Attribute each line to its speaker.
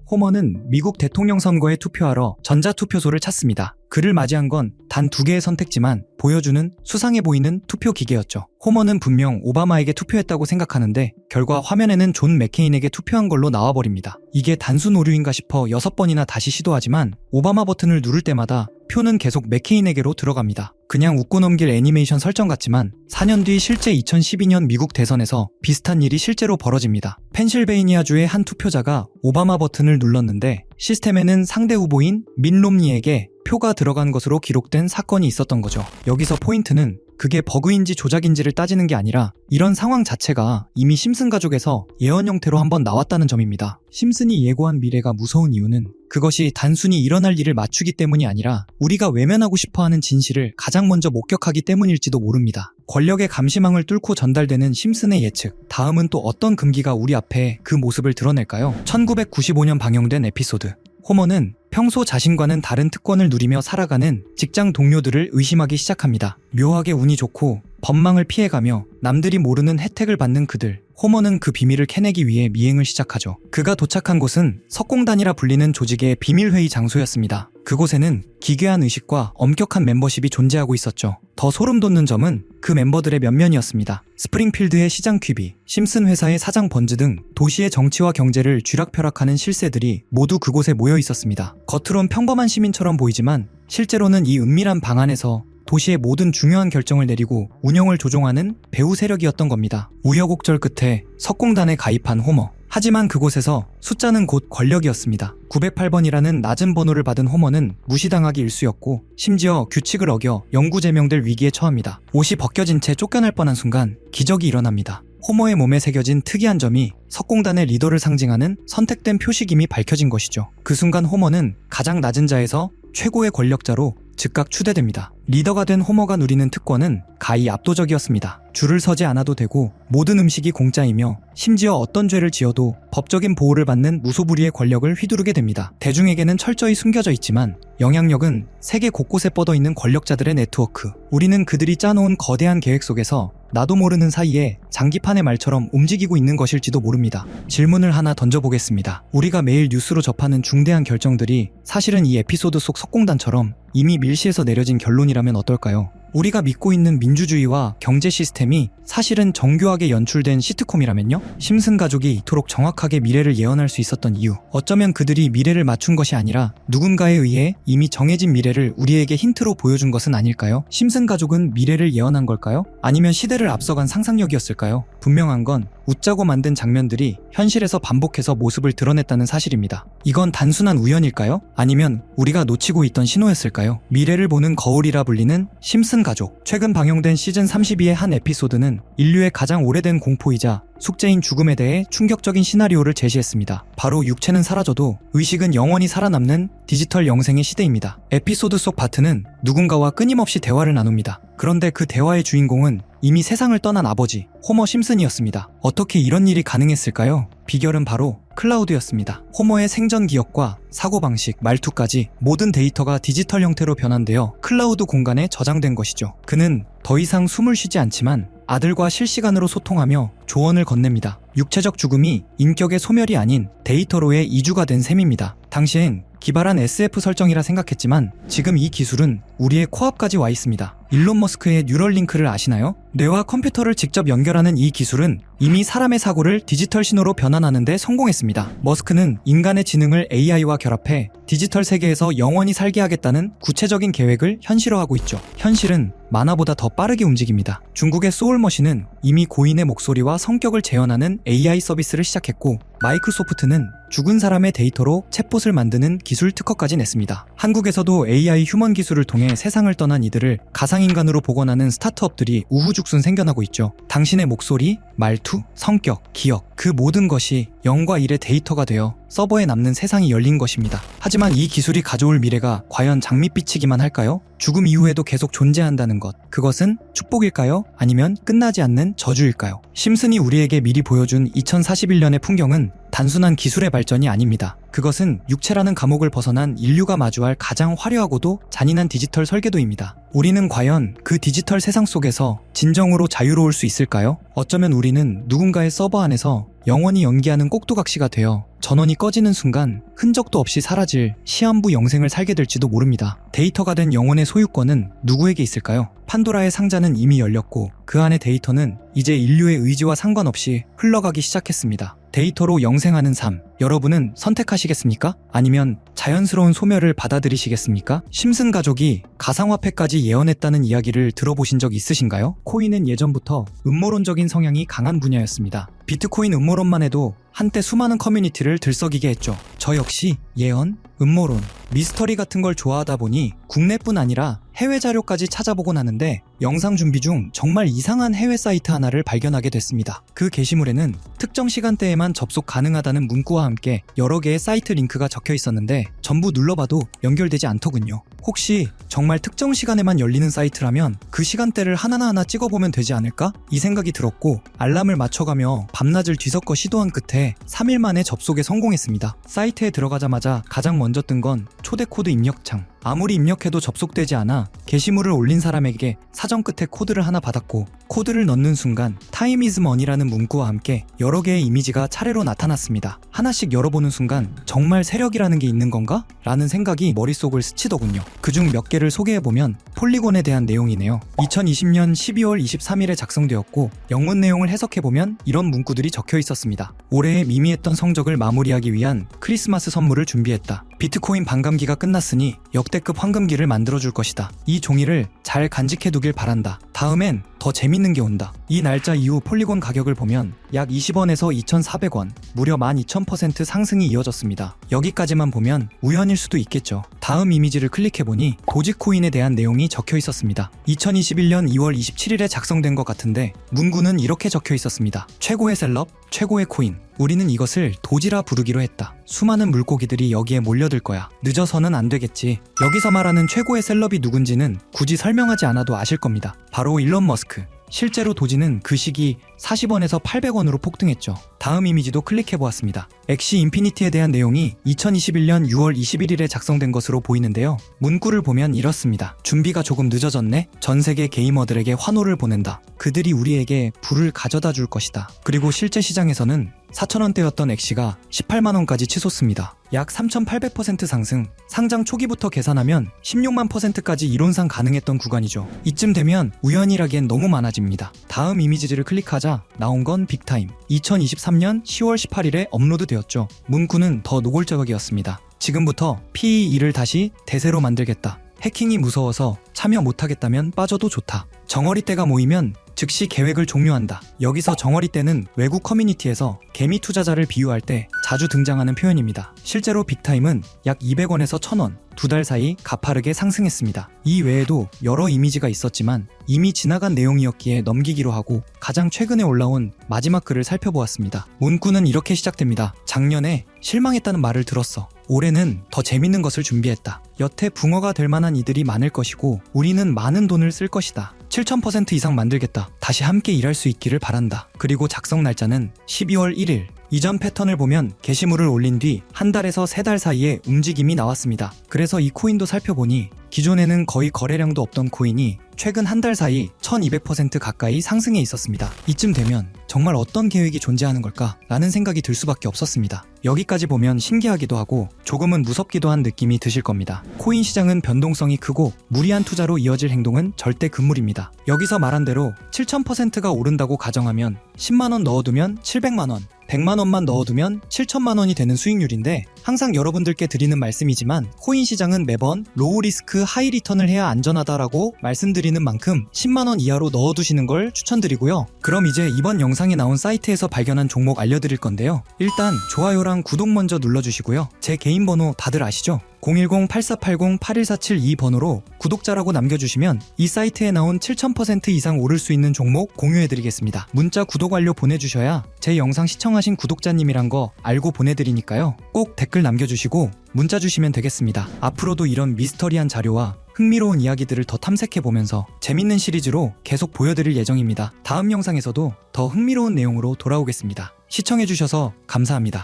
Speaker 1: 호머는 미국 대통령 선거에 투표하러 전자투표소를 찾습니다. 그를 맞이한 건 단 2개의 선택지만 보여주는 수상해 보이는 투표 기계였죠. 호머는 분명 오바마에게 투표했다고 생각하는데 결과 화면에는 존 맥케인에게 투표한 걸로 나와버립니다. 이게 단순 오류인가 싶어 6번이나 다시 시도하지만 오바마 버튼을 누를 때마다 표는 계속 맥케인에게로 들어갑니다. 그냥 웃고 넘길 애니메이션 설정 같지만 4년 뒤 실제 2012년 미국 대선에서 비슷한 일이 실제로 벌어집니다. 펜실베이니아주의 한 투표자가 오바마 버튼을 눌렀는데 시스템에는 상대 후보인 밋 롬니에게 표가 들어간 것으로 기록된 사건이 있었던 거죠. 여기서 포인트는 그게 버그인지 조작인지를 따지는 게 아니라 이런 상황 자체가 이미 심슨 가족에서 예언 형태로 한번 나왔다는 점입니다. 심슨이 예고한 미래가 무서운 이유는 그것이 단순히 일어날 일을 맞추기 때문이 아니라 우리가 외면하고 싶어하는 진실을 가장 먼저 목격하기 때문일지도 모릅니다. 권력의 감시망을 뚫고 전달되는 심슨의 예측, 다음은 또 어떤 금기가 우리 앞에 그 모습을 드러낼까요? 1995년 방영된 에피소드. 호머는 평소 자신과는 다른 특권을 누리며 살아가는 직장 동료들을 의심하기 시작합니다. 묘하게 운이 좋고 법망을 피해가며 남들이 모르는 혜택을 받는 그들. 호머는 그 비밀을 캐내기 위해 미행을 시작하죠. 그가 도착한 곳은 석공단이라 불리는 조직의 비밀회의 장소였습니다. 그곳에는 기괴한 의식과 엄격한 멤버십이 존재하고 있었죠. 더 소름 돋는 점은 그 멤버들의 면면이었습니다. 스프링필드의 시장 퀴비, 심슨 회사의 사장 번즈 등 도시의 정치와 경제를 쥐락펴락하는 실세들이 모두 그곳에 모여 있었습니다. 겉으론 평범한 시민처럼 보이지만 실제로는 이 은밀한 방 안에서 도시의 모든 중요한 결정을 내리고 운영을 조종하는 배후 세력이었던 겁니다. 우여곡절 끝에 석공단에 가입한 호머. 하지만 그곳에서 숫자는 곧 권력이었습니다. 908번이라는 낮은 번호를 받은 호머는 무시당하기 일쑤였고 심지어 규칙을 어겨 영구 제명될 위기에 처합니다. 옷이 벗겨진 채 쫓겨날 뻔한 순간 기적이 일어납니다. 호머의 몸에 새겨진 특이한 점이 석공단의 리더를 상징하는 선택된 표식임이 밝혀진 것이죠. 그 순간 호머는 가장 낮은 자에서 최고의 권력자로 즉각 추대됩니다. 리더가 된 호머가 누리는 특권은 가히 압도적이었습니다. 줄을 서지 않아도 되고 모든 음식이 공짜이며 심지어 어떤 죄를 지어도 법적인 보호를 받는 무소불위의 권력을 휘두르게 됩니다. 대중에게는 철저히 숨겨져 있지만 영향력은 세계 곳곳에 뻗어있는 권력자들의 네트워크. 우리는 그들이 짜놓은 거대한 계획 속에서 나도 모르는 사이에 장기판의 말처럼 움직이고 있는 것일지도 모릅니다. 질문을 하나 던져보겠습니다. 우리가 매일 뉴스로 접하는 중대한 결정들이 사실은 이 에피소드 속 석공단처럼 이미 밀시에서 내려진 결론이라면 어떨까요? 우리가 믿고 있는 민주주의와 경제 시스템이 사실은 정교하게 연출된 시트콤이라면요? 심슨 가족이 이토록 정확하게 미래를 예언할 수 있었던 이유, 어쩌면 그들이 미래를 맞춘 것이 아니라 누군가에 의해 이미 정해진 미래를 우리에게 힌트로 보여준 것은 아닐까요? 심슨 가족은 미래를 예언한 걸까요? 아니면 시대를 앞서간 상상력이었을까요? 분명한 건 웃자고 만든 장면들이 현실에서 반복해서 모습을 드러냈다는 사실입니다. 이건 단순한 우연일까요? 아니면 우리가 놓치고 있던 신호였을까요? 미래를 보는 거울이라 불리는 심슨 가족. 최근 방영된 시즌 32의 한 에피소드는 인류의 가장 오래된 공포이자 숙제인 죽음에 대해 충격적인 시나리오를 제시했습니다. 바로 육체는 사라져도 의식은 영원히 살아남는 디지털 영생의 시대입니다. 에피소드 속 바트는 누군가와 끊임없이 대화를 나눕니다. 그런데 그 대화의 주인공은 이미 세상을 떠난 아버지, 호머 심슨이었습니다. 어떻게 이런 일이 가능했을까요? 비결은 바로 클라우드였습니다. 호머의 생전 기억과 사고방식, 말투까지 모든 데이터가 디지털 형태로 변환되어 클라우드 공간에 저장된 것이죠. 그는 더 이상 숨을 쉬지 않지만 아들과 실시간으로 소통하며 조언을 건넵니다. 육체적 죽음이 인격의 소멸이 아닌 데이터로의 이주가 된 셈입니다. 당시엔 기발한 SF 설정이라 생각했지만 지금 이 기술은 우리의 코앞까지 와 있습니다. 일론 머스크의 뉴럴링크를 아시나요? 뇌와 컴퓨터를 직접 연결하는 이 기술은 이미 사람의 사고를 디지털 신호로 변환하는 데 성공했습니다. 머스크는 인간의 지능을 AI와 결합해 디지털 세계에서 영원히 살게 하겠다는 구체적인 계획을 현실화하고 있죠. 현실은 만화보다 더 빠르게 움직입니다. 중국의 소울머신은 이미 고인의 목소리와 성격을 재현하는 AI 서비스를 시작했고 마이크로소프트는 죽은 사람의 데이터로 챗봇을 만드는 기술 특허까지 냈습니다. 한국에서도 AI 휴먼 기술을 통해 세상을 떠난 이들을 가상인간으로 복원하는 스타트업들이 우후죽순 생겨나고 있죠. 당신의 목소리, 말투, 성격, 기억, 그 모든 것이 0과 1의 데이터가 되어 서버에 남는 세상이 열린 것입니다. 하지만 이 기술이 가져올 미래가 과연 장밋빛이기만 할까요? 죽음 이후에도 계속 존재한다는 것, 그것은 축복일까요? 아니면 끝나지 않는 저주일까요? 심슨이 우리에게 미리 보여준 2041년의 풍경은 단순한 기술의 발전이 아닙니다. 그것은 육체라는 감옥을 벗어난 인류가 마주할 가장 화려하고도 잔인한 디지털 설계도입니다. 우리는 과연 그 디지털 세상 속에서 진정으로 자유로울 수 있을까요? 어쩌면 우리는 누군가의 서버 안에서 영원히 연기하는 꼭두각시가 되어 전원이 꺼지는 순간 흔적도 없이 사라질 시한부 영생을 살게 될지도 모릅니다. 데이터가 된 영혼의 소유권은 누구에게 있을까요? 판도라의 상자는 이미 열렸고 그 안의 데이터는 이제 인류의 의지와 상관없이 흘러가기 시작했습니다. 데이터로 영생하는 삶, 여러분은 선택하시겠습니까? 아니면 자연스러운 소멸을 받아들이시겠습니까? 심슨 가족이 가상화폐까지 예언했다는 이야기를 들어보신 적 있으신가요? 코인은 예전부터 음모론적인 성향이 강한 분야였습니다. 비트코인 음모론만 해도 한때 수많은 커뮤니티를 들썩이게 했죠. 저 역시 예언, 음모론, 미스터리 같은 걸 좋아하다 보니 국내뿐 아니라 해외 자료까지 찾아보곤 하는데 영상 준비 중 정말 이상한 해외 사이트 하나를 발견하게 됐습니다. 그 게시물에는 특정 시간대에만 접속 가능하다는 문구와 함께 여러 개의 사이트 링크가 적혀 있었는데 전부 눌러봐도 연결되지 않더군요. 혹시 정말 특정 시간에만 열리는 사이트라면 그 시간대를 하나하나 찍어보면 되지 않을까? 이 생각이 들었고 알람을 맞춰가며 밤낮을 뒤섞어 시도한 끝에 3일 만에 접속에 성공했습니다. 사이트에 들어가자마자 가장 먼저 뜬 건 초대 코드 입력창. 아무리 입력해도 접속되지 않아 게시물을 올린 사람에게 사전 끝에 코드를 하나 받았고 코드를 넣는 순간 Time is money라는 문구와 함께 여러 개의 이미지가 차례로 나타났습니다. 하나씩 열어보는 순간 정말 세력이라는 게 있는 건가? 라는 생각이 머릿속을 스치더군요. 그중 몇 개를 소개해보면 폴리곤에 대한 내용이네요. 2020년 12월 23일에 작성되었고 영문 내용을 해석해보면 이런 문구들이 적혀 있었습니다. 올해의 미미했던 성적을 마무리하기 위한 크리스마스 선물을 준비했다. 비트코인 반감기가 끝났으니 역대급 황금기를 만들어줄 것이다. 이 종이를 잘 간직해두길 바란다. 다음엔 더 재밌는 게 온다. 이 날짜 이후 폴리곤 가격을 보면 약 20원에서 2,400원, 무려 12,000% 상승이 이어졌습니다. 여기까지만 보면 우연일 수도 있겠죠. 다음 이미지를 클릭해보니 도지코인에 대한 내용이 적혀 있었습니다. 2021년 2월 27일에 작성된 것 같은데 문구는 이렇게 적혀 있었습니다. 최고의 셀럽, 최고의 코인. 우리는 이것을 도지라 부르기로 했다. 수많은 물고기들이 여기에 몰려들 거야. 늦어서는 안 되겠지. 여기서 말하는 최고의 셀럽이 누군지는 굳이 설명하지 않아도 아실 겁니다. 바로 일론 머스크. 실제로 도지는 그 시기 40원에서 800원으로 폭등했죠. 다음 이미지도 클릭해보았습니다. 엑시 인피니티에 대한 내용이 2021년 6월 21일에 작성된 것으로 보이는데요. 문구를 보면 이렇습니다. 준비가 조금 늦어졌네? 전 세계 게이머들에게 환호를 보낸다. 그들이 우리에게 불을 가져다 줄 것이다. 그리고 실제 시장에서는 4,000원대였던 엑시가 18만원까지 치솟습니다. 약 3,800% 상승, 상장 초기부터 계산하면 16만 %까지 이론상 가능했던 구간이죠. 이쯤 되면 우연이라기엔 너무 많아집니다. 다음 이미지를 클릭하자 나온 건 빅타임. 2023년 10월 18일에 업로드되었죠. 문구는 더 노골적이었습니다. 지금부터 PE2를 다시 대세로 만들겠다. 해킹이 무서워서 참여 못하겠다면 빠져도 좋다. 정어리 떼가 모이면 즉시 계획을 종료한다. 여기서 정어리 떼는 외국 커뮤니티에서 개미 투자자를 비유할 때 자주 등장하는 표현입니다. 실제로 빅타임은 약 200원에서 1,000원, 2달 사이 가파르게 상승했습니다. 이 외에도 여러 이미지가 있었지만 이미 지나간 내용이었기에 넘기기로 하고 가장 최근에 올라온 마지막 글을 살펴보았습니다. 문구는 이렇게 시작됩니다. 작년에 실망했다는 말을 들었어. 올해는 더 재밌는 것을 준비했다. 여태 붕어가 될 만한 이들이 많을 것이고 우리는 많은 돈을 쓸 것이다. 7,000% 이상 만들겠다. 다시 함께 일할 수 있기를 바란다. 그리고 작성 날짜는 12월 1일. 이전 패턴을 보면 게시물을 올린 뒤 한 달에서 3달 사이에 움직임이 나왔습니다. 그래서 이 코인도 살펴보니 기존에는 거의 거래량도 없던 코인이 최근 한 달 사이 1200% 가까이 상승해 있었습니다. 이쯤 되면 정말 어떤 계획이 존재하는 걸까? 라는 생각이 들 수밖에 없었습니다. 여기까지 보면 신기하기도 하고 조금은 무섭기도 한 느낌이 드실 겁니다. 코인 시장은 변동성이 크고 무리한 투자로 이어질 행동은 절대 금물입니다. 여기서 말한 대로 7,000%가 오른다고 가정하면 10만원 넣어두면 700만원, 100만원만 넣어두면 7천만원이 되는 수익률인데 항상 여러분들께 드리는 말씀이지만 코인 시장은 매번 로우 리스크 하이 리턴을 해야 안전하다라고 말씀드리는 만큼 10만원 이하로 넣어두시는 걸 추천드리고요. 그럼 이제 이번 영상에 나온 사이트에서 발견한 종목 알려드릴 건데요. 일단 좋아요랑 구독 먼저 눌러주시고요. 제 개인 번호 다들 아시죠? 010-8480-81472 번호로 구독자라고 남겨주시면 이 사이트에 나온 7,000% 이상 오를 수 있는 종목 공유해드리겠습니다. 문자 구독 완료 보내주셔야 제 영상 시청하신 구독자님이란 거 알고 보내드리니까요. 꼭 댓글 남겨주시고 문자 주시면 되겠습니다. 앞으로도 이런 미스터리한 자료와 흥미로운 이야기들을 더 탐색해보면서 재밌는 시리즈로 계속 보여드릴 예정입니다. 다음 영상에서도 더 흥미로운 내용으로 돌아오겠습니다. 시청해주셔서 감사합니다.